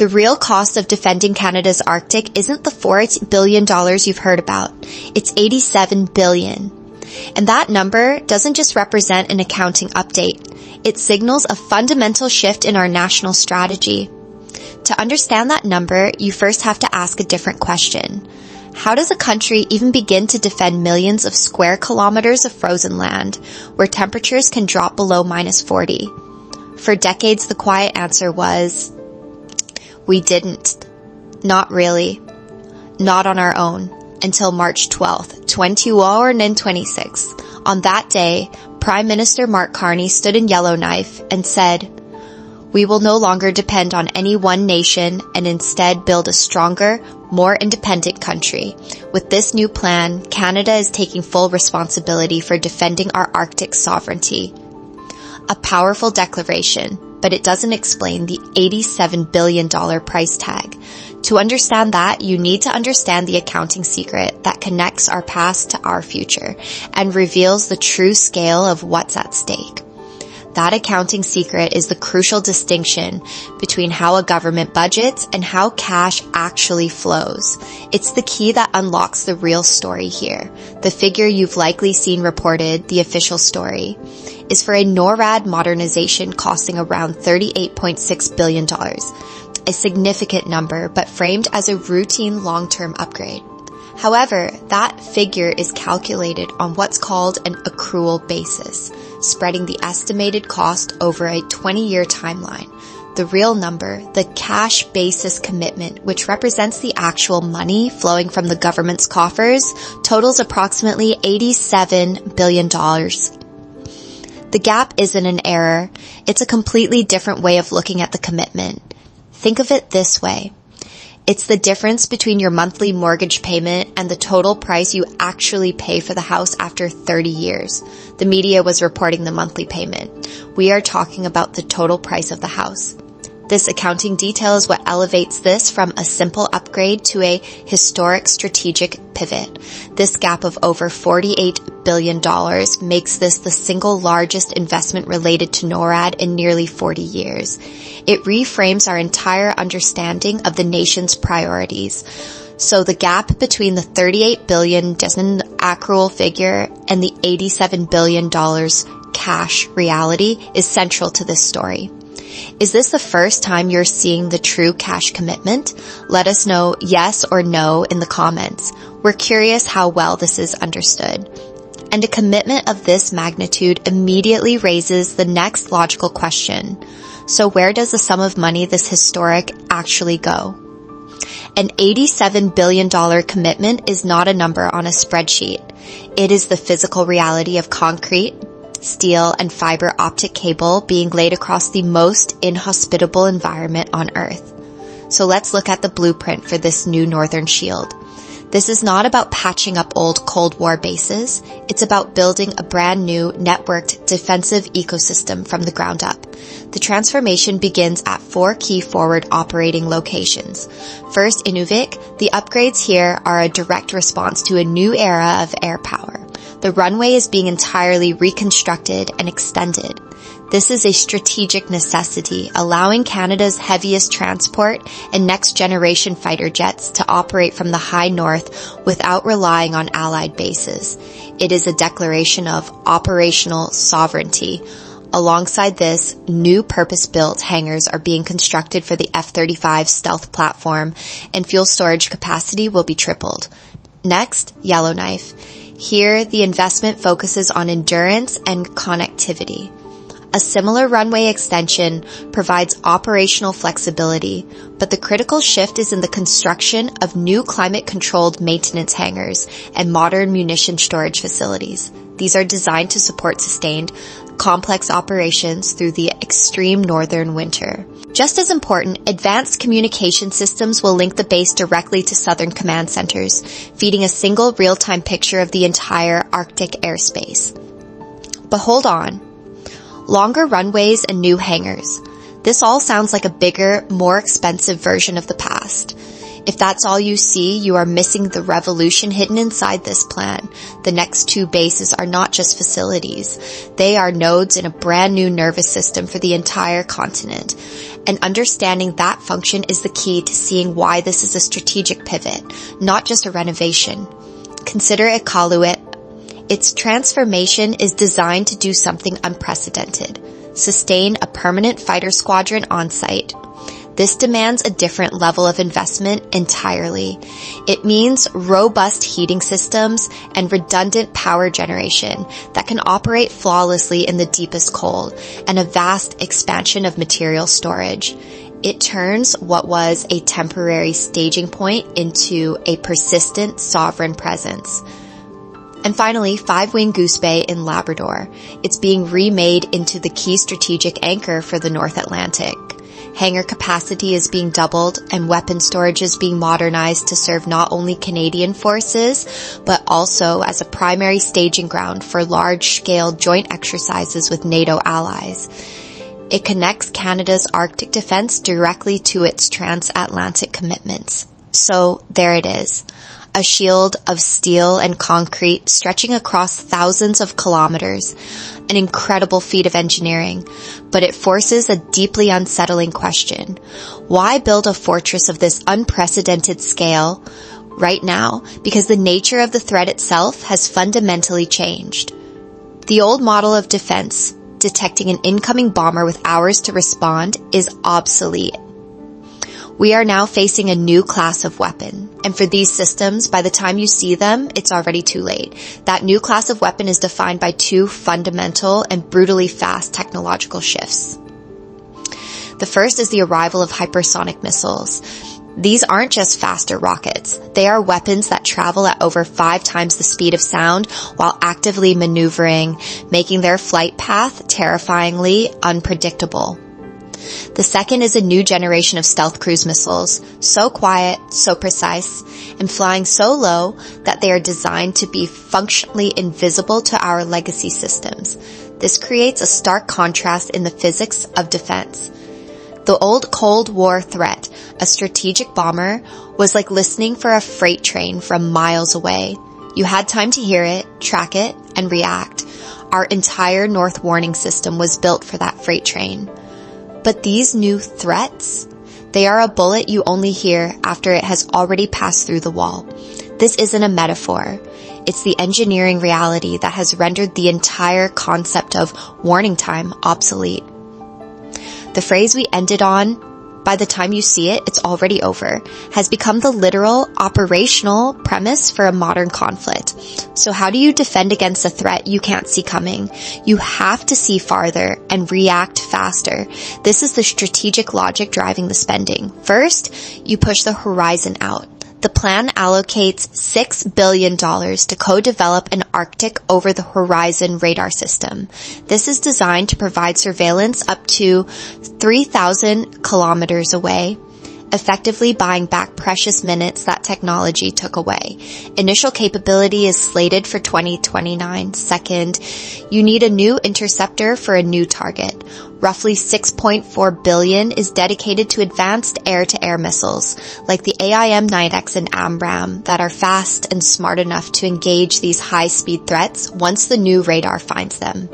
The real cost of defending Canada's Arctic isn't the $4 billion you've heard about. It's $87 billion. And that number doesn't just represent an accounting update. It signals a fundamental shift in our national strategy. To understand that number, you first have to ask a different question. How does a country even begin to defend millions of square kilometers of frozen land where temperatures can drop below -40? For decades, the quiet answer was, we didn't. Not really. Not on our own. Until March 12th, 2026. On that day, Prime Minister Mark Carney stood in Yellowknife and said, "We will no longer depend on any one nation and instead build a stronger, more independent country. With this new plan, Canada is taking full responsibility for defending our Arctic sovereignty." A powerful declaration, but it doesn't explain the $87 billion price tag. To understand that, you need to understand the accounting secret that connects our past to our future and reveals the true scale of what's at stake. That accounting secret is the crucial distinction between how a government budgets and how cash actually flows. It's the key that unlocks the real story here. The figure you've likely seen reported, the official story, is for a NORAD modernization costing around $38.6 billion. A significant number, but framed as a routine long-term upgrade. However, that figure is calculated on what's called an accrual basis, spreading the estimated cost over a 20-year timeline. The real number, the cash basis commitment, which represents the actual money flowing from the government's coffers, totals approximately $87 billion. The gap isn't an error. It's a completely different way of looking at the commitment. Think of it this way. It's the difference between your monthly mortgage payment and the total price you actually pay for the house after 30 years. The media was reporting the monthly payment. We are talking about the total price of the house. This accounting detail is what elevates this from a simple upgrade to a historic strategic pivot. This gap of over $48 billion makes this the single largest investment related to NORAD in nearly 40 years. It reframes our entire understanding of the nation's priorities. So the gap between the $38 billion accrual figure and the $87 billion cash reality is central to this story. Is this the first time you're seeing the true cash commitment? Let us know yes or no in the comments. We're curious how well this is understood. And a commitment of this magnitude immediately raises the next logical question. So where does the sum of money this historic actually go? An $87 billion commitment is not a number on a spreadsheet. It is the physical reality of concrete, steel, and fiber optic cable being laid across the most inhospitable environment on Earth. So let's look at the blueprint for this new Northern Shield. This is not about patching up old Cold War bases. It's about building a brand new networked defensive ecosystem from the ground up. The transformation begins at 4 key forward operating locations. First, Inuvik. The upgrades here are a direct response to a new era of air power. The runway is being entirely reconstructed and extended. This is a strategic necessity, allowing Canada's heaviest transport and next-generation fighter jets to operate from the high north without relying on allied bases. It is a declaration of operational sovereignty. Alongside this, new purpose-built hangars are being constructed for the F-35 stealth platform, and fuel storage capacity will be tripled. Next, Yellowknife. Here, the investment focuses on endurance and connectivity. A similar runway extension provides operational flexibility, but the critical shift is in the construction of new climate-controlled maintenance hangars and modern munition storage facilities. These are designed to support sustained, complex operations through the extreme northern winter. Just as important, advanced communication systems will link the base directly to southern command centers, feeding a single real-time picture of the entire Arctic airspace. But hold on. Longer runways and new hangars. This all sounds like a bigger, more expensive version of the past. If that's all you see, you are missing the revolution hidden inside this plan. The next 2 bases are not just facilities. They are nodes in a brand new nervous system for the entire continent. And understanding that function is the key to seeing why this is a strategic pivot, not just a renovation. Consider Iqaluit. Its transformation is designed to do something unprecedented. Sustain a permanent fighter squadron on site. This demands a different level of investment entirely. It means robust heating systems and redundant power generation that can operate flawlessly in the deepest cold, and a vast expansion of material storage. It turns what was a temporary staging point into a persistent sovereign presence. And finally, 5 Wing Goose Bay in Labrador. It's being remade into the key strategic anchor for the North Atlantic. Hangar capacity is being doubled and weapon storage is being modernized to serve not only Canadian forces, but also as a primary staging ground for large-scale joint exercises with NATO allies. It connects Canada's Arctic defense directly to its transatlantic commitments. So there it is. A shield of steel and concrete stretching across thousands of kilometers. An incredible feat of engineering, but it forces a deeply unsettling question. Why build a fortress of this unprecedented scale right now? Because the nature of the threat itself has fundamentally changed. The old model of defense, detecting an incoming bomber with hours to respond, is obsolete. We are now facing a new class of weapon. And for these systems, by the time you see them, it's already too late. That new class of weapon is defined by 2 fundamental and brutally fast technological shifts. The first is the arrival of hypersonic missiles. These aren't just faster rockets. They are weapons that travel at over 5 times the speed of sound while actively maneuvering, making their flight path terrifyingly unpredictable. The second is a new generation of stealth cruise missiles, so quiet, so precise, and flying so low that they are designed to be functionally invisible to our legacy systems. This creates a stark contrast in the physics of defense. The old Cold War threat, a strategic bomber, was like listening for a freight train from miles away. You had time to hear it, track it, and react. Our entire North warning system was built for that freight train. But these new threats, they are a bullet you only hear after it has already passed through the wall. This isn't a metaphor. It's the engineering reality that has rendered the entire concept of warning time obsolete. The phrase we ended on, by the time you see it, it's already over, has become the literal operational premise for a modern conflict. So how do you defend against a threat you can't see coming? You have to see farther and react faster. This is the strategic logic driving the spending. First, you push the horizon out. The plan allocates $6 billion to co-develop an Arctic over-the-horizon radar system. This is designed to provide surveillance up to 3,000 kilometers away, effectively buying back precious minutes that technology took away. Initial capability is slated for 2029. Second, you need a new interceptor for a new target. Roughly $6.4 billion is dedicated to advanced air-to-air missiles, like the AIM-9X and AMRAAM, that are fast and smart enough to engage these high-speed threats once the new radar finds them.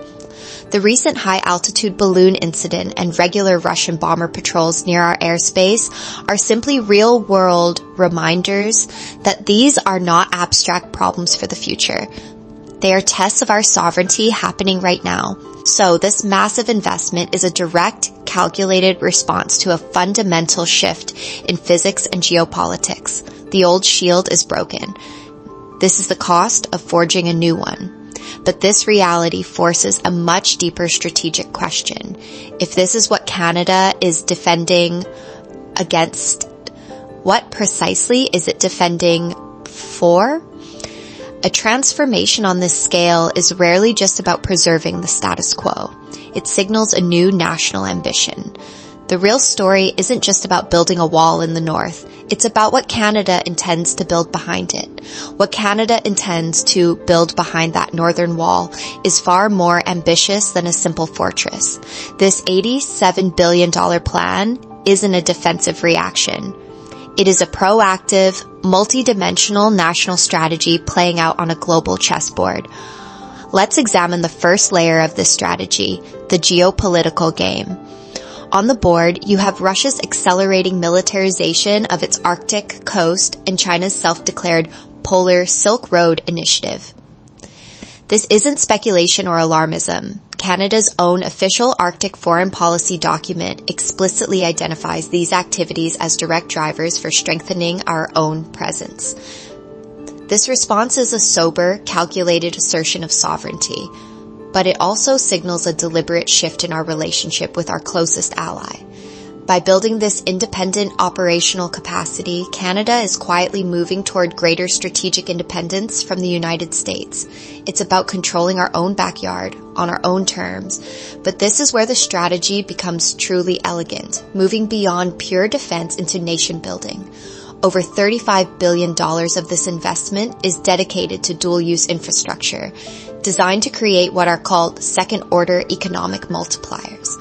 The recent high-altitude balloon incident and regular Russian bomber patrols near our airspace are simply real-world reminders that these are not abstract problems for the future. They are tests of our sovereignty happening right now. So this massive investment is a direct, calculated response to a fundamental shift in physics and geopolitics. The old shield is broken. This is the cost of forging a new one. But this reality forces a much deeper strategic question. If this is what Canada is defending against, what precisely is it defending for? A transformation on this scale is rarely just about preserving the status quo. It signals a new national ambition. The real story isn't just about building a wall in the north. It's about what Canada intends to build behind it. What Canada intends to build behind that northern wall is far more ambitious than a simple fortress. This $87 billion plan isn't a defensive reaction. It is a proactive, multi-dimensional national strategy playing out on a global chessboard. Let's examine the first layer of this strategy, the geopolitical game. On the board, you have Russia's accelerating militarization of its Arctic coast and China's self-declared Polar Silk Road initiative. This isn't speculation or alarmism. Canada's own official Arctic foreign policy document explicitly identifies these activities as direct drivers for strengthening our own presence. This response is a sober, calculated assertion of sovereignty, but it also signals a deliberate shift in our relationship with our closest ally. By building this independent operational capacity, Canada is quietly moving toward greater strategic independence from the United States. It's about controlling our own backyard on our own terms, but this is where the strategy becomes truly elegant, moving beyond pure defense into nation building. Over $35 billion of this investment is dedicated to dual-use infrastructure, designed to create what are called second-order economic multipliers.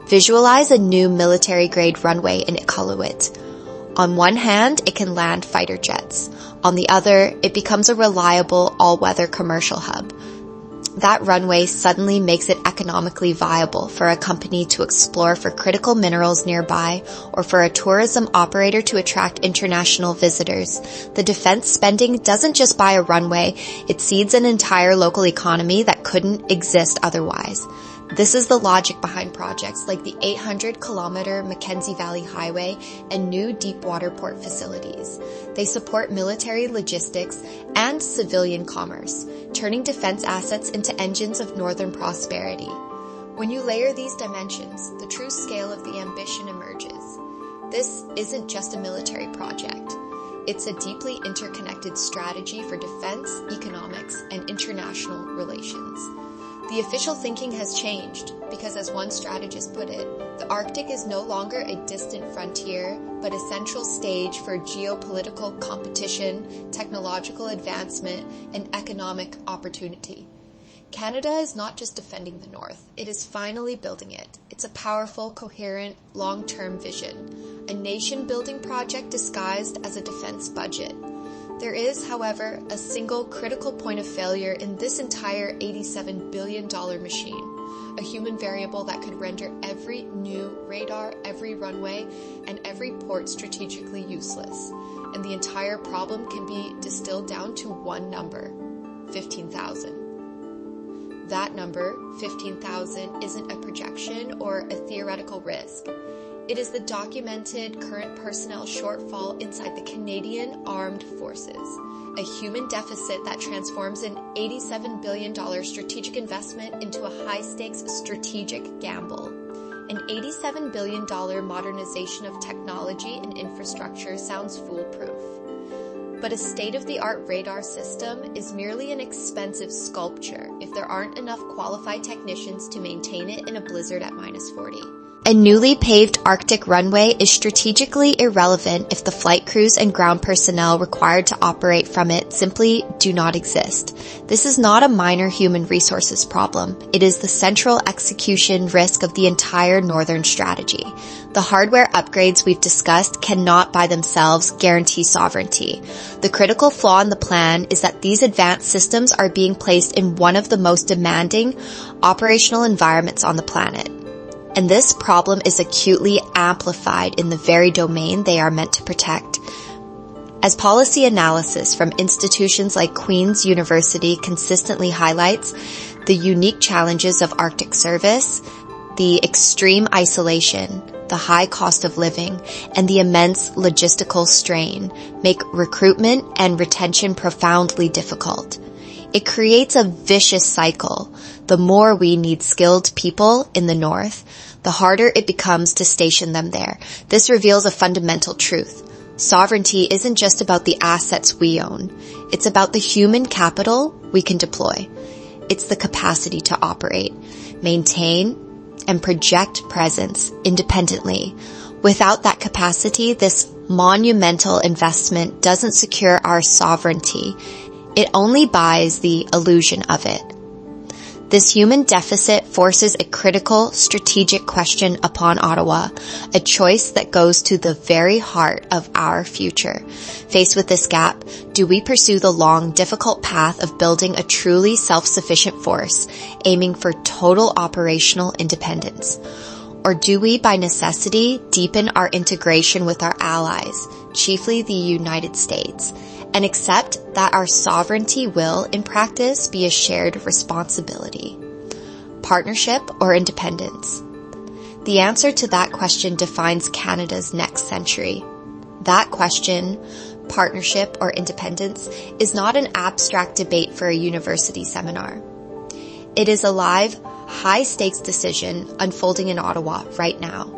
Visualize a new military-grade runway in Iqaluit. On one hand, it can land fighter jets. On the other, it becomes a reliable, all-weather commercial hub. That runway suddenly makes it economically viable for a company to explore for critical minerals nearby or for a tourism operator to attract international visitors. The defense spending doesn't just buy a runway, it seeds an entire local economy that couldn't exist otherwise. This is the logic behind projects like the 800-kilometer Mackenzie Valley Highway and new deepwater port facilities. They support military logistics and civilian commerce, turning defense assets into engines of northern prosperity. When you layer these dimensions, the true scale of the ambition emerges. This isn't just a military project. It's a deeply interconnected strategy for defense, economics, and international relations. The official thinking has changed because, as one strategist put it, the Arctic is no longer a distant frontier, but a central stage for geopolitical competition, technological advancement, and economic opportunity. Canada is not just defending the North, it is finally building it. It's a powerful, coherent, long-term vision, a nation-building project disguised as a defense budget. There is, however, a single critical point of failure in this entire $87 billion machine, a human variable that could render every new radar, every runway, and every port strategically useless. And the entire problem can be distilled down to one number, 15,000. That number, 15,000, isn't a projection or a theoretical risk. It is the documented current personnel shortfall inside the Canadian Armed Forces, a human deficit that transforms an $87 billion strategic investment into a high-stakes strategic gamble. An $87 billion modernization of technology and infrastructure sounds foolproof. But a state-of-the-art radar system is merely an expensive sculpture if there aren't enough qualified technicians to maintain it in a blizzard at -40. A newly paved Arctic runway is strategically irrelevant if the flight crews and ground personnel required to operate from it simply do not exist. This is not a minor human resources problem. It is the central execution risk of the entire Northern strategy. The hardware upgrades we've discussed cannot by themselves guarantee sovereignty. The critical flaw in the plan is that these advanced systems are being placed in one of the most demanding operational environments on the planet. And this problem is acutely amplified in the very domain they are meant to protect. As policy analysis from institutions like Queen's University consistently highlights, the unique challenges of Arctic service, the extreme isolation, the high cost of living, and the immense logistical strain make recruitment and retention profoundly difficult. It creates a vicious cycle. The more we need skilled people in the North, the harder it becomes to station them there. This reveals a fundamental truth. Sovereignty isn't just about the assets we own. It's about the human capital we can deploy. It's the capacity to operate, maintain, and project presence independently. Without that capacity, this monumental investment doesn't secure our sovereignty. It only buys the illusion of it. This human deficit forces a critical strategic question upon Ottawa, a choice that goes to the very heart of our future. Faced with this gap, do we pursue the long, difficult path of building a truly self-sufficient force, aiming for total operational independence? Or do we, by necessity, deepen our integration with our allies, chiefly the United States, and accept that our sovereignty will, in practice, be a shared responsibility? Partnership or independence? The answer to that question defines Canada's next century. That question, partnership or independence, is not an abstract debate for a university seminar. It is a live, high-stakes decision unfolding in Ottawa right now.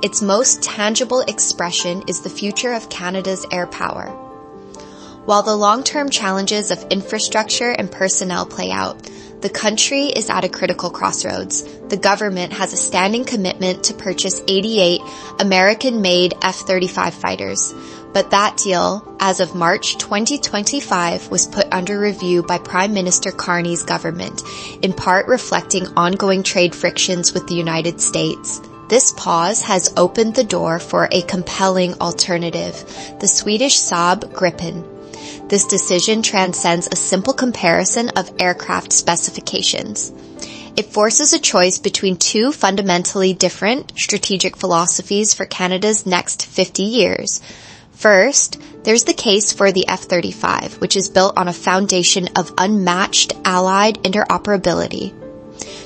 Its most tangible expression is the future of Canada's air power. While the long-term challenges of infrastructure and personnel play out, the country is at a critical crossroads. The government has a standing commitment to purchase 88 American-made F-35 fighters, but that deal, as of March 2025, was put under review by Prime Minister Carney's government, in part reflecting ongoing trade frictions with the United States. This pause has opened the door for a compelling alternative, the Swedish Saab Gripen. This decision transcends a simple comparison of aircraft specifications. It forces a choice between two fundamentally different strategic philosophies for Canada's next 50 years. First, there's the case for the F-35, which is built on a foundation of unmatched allied interoperability.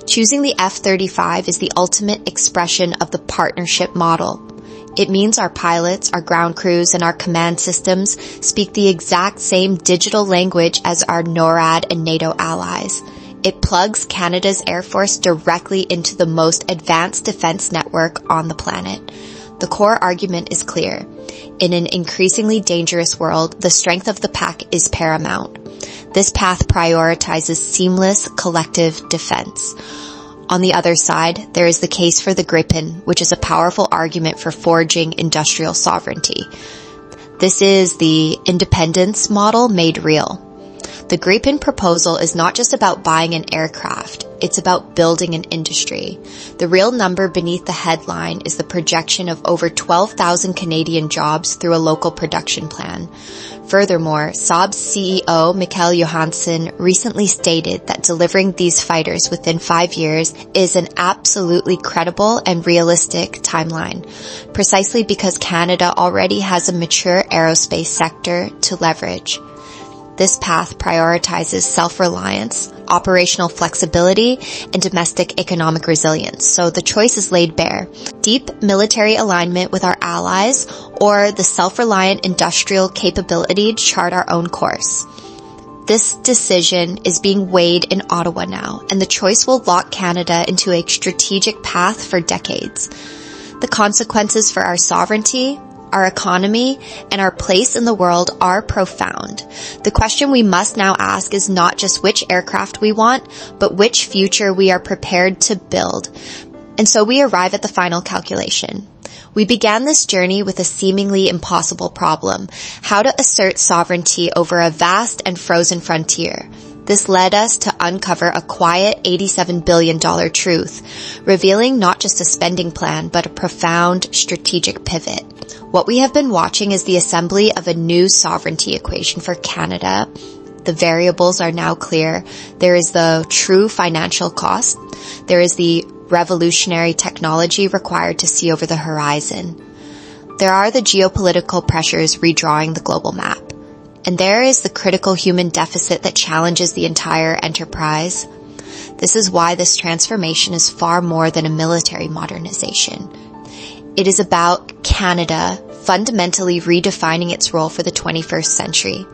Choosing the F-35 is the ultimate expression of the partnership model. It means our pilots, our ground crews, and our command systems speak the exact same digital language as our NORAD and NATO allies. It plugs Canada's Air Force directly into the most advanced defense network on the planet. The core argument is clear. In an increasingly dangerous world, the strength of the pack is paramount. This path prioritizes seamless collective defense. On the other side, there is the case for the Gripen, which is a powerful argument for forging industrial sovereignty. This is the independence model made real. The Gripen proposal is not just about buying an aircraft, it's about building an industry. The real number beneath the headline is the projection of over 12,000 Canadian jobs through a local production plan. Furthermore, Saab's CEO, Mikael Johansson, recently stated that delivering these fighters within 5 years is an absolutely credible and realistic timeline, precisely because Canada already has a mature aerospace sector to leverage. This path prioritizes self-reliance, operational flexibility, and domestic economic resilience, so the choice is laid bare. Deep military alignment with our allies, or the self-reliant industrial capability to chart our own course. This decision is being weighed in Ottawa now, and the choice will lock Canada into a strategic path for decades. The consequences for our sovereignty, our economy, and our place in the world are profound. The question we must now ask is not just which aircraft we want, but which future we are prepared to build. And so we arrive at the final calculation. We began this journey with a seemingly impossible problem: how to assert sovereignty over a vast and frozen frontier. This led us to uncover a quiet $87 billion truth, revealing not just a spending plan, but a profound strategic pivot. What we have been watching is the assembly of a new sovereignty equation for Canada. The variables are now clear. There is the true financial cost. There is the revolutionary technology required to see over the horizon. There are the geopolitical pressures redrawing the global map. And there is the critical human deficit that challenges the entire enterprise. This is why this transformation is far more than a military modernization. It is about Canada fundamentally redefining its role for the 21st century.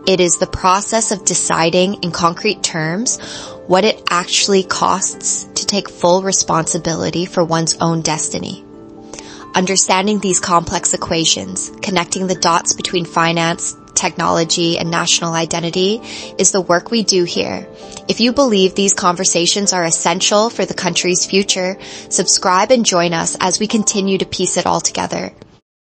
It is the process of deciding in concrete terms what it actually costs to take full responsibility for one's own destiny. Understanding these complex equations, connecting the dots between finance, technology, and national identity is the work we do here. If you believe these conversations are essential for the country's future, subscribe and join us as we continue to piece it all together.